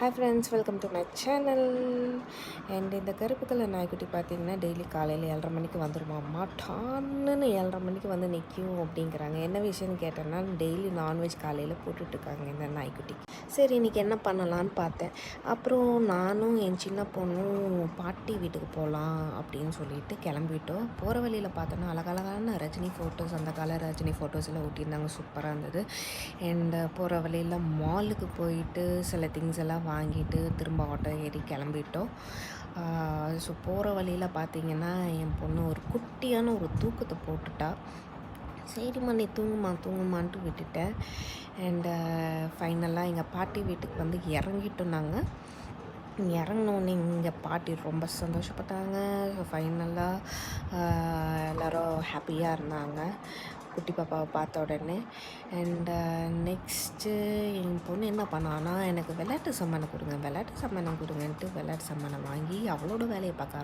Hi friends, welcome to my channel. And இந்த கருப்பு colour நாய்க்குட்டி பார்த்திங்கன்னா டெய்லி காலையில் 7:30 மணிக்கு வந்துருமாம்மா. டான்னு 7:30 மணிக்கு வந்து நிற்கும் அப்படிங்கிறாங்க. என்ன விஷயம்னு கேட்டேன்னா, டெய்லி நான்வெஜ் காலையில் போட்டுட்ருக்காங்க இந்த நாய்க்குட்டிக்கு. சரி, இன்றைக்கி என்ன பண்ணலான்னு பார்த்தேன். அப்புறம் நானும் என் சின்ன பொண்ணும் பாட்டி வீட்டுக்கு போகலாம் அப்படின்னு சொல்லிட்டு கிளம்பிட்டோம். போகிற வழியில் பார்த்தோன்னா அழகழகான ரஜினி ஃபோட்டோஸ், அந்த கால ரஜினி ஃபோட்டோஸ் எல்லாம் ஒட்டியிருந்தாங்க. சூப்பராக இருந்தது. அண்ட் போகிற வழியில் மாலுக்கு போயிட்டு சில திங்ஸ் எல்லாம் வாங்கிட்டு திரும்ப ஆட்டோ ஏறி கிளம்பிட்டோம். ஸோ போகிற வழியில் பார்த்திங்கன்னா என் பொண்ணு ஒரு குட்டியான ஒரு தூக்கத்தை போட்டுட்டா. சரிம்மா நீ தூங்குமான்ட்டு விட்டுட்டேன். அண்டு ஃபைனலாக எங்கள் பாட்டி வீட்டுக்கு வந்து இறங்கிட்டோம். நாங்கள் இறங்கினோன்னே இங்கே பாட்டி ரொம்ப சந்தோஷப்பட்டாங்க. ஸோ ஃபைனலாக எல்லோரும் ஹாப்பியாக இருந்தாங்க குட்டி பாப்பாவை பார்த்த உடனே. அண்டு நெக்ஸ்ட்டு என் பொண்ணு என்ன பண்ணான்னா, எனக்கு விளையாட்டு சாமானை கொடுங்கன்ட்டு விளையாட்டு சாமானை வாங்கி அவளோட வேலையை பார்க்க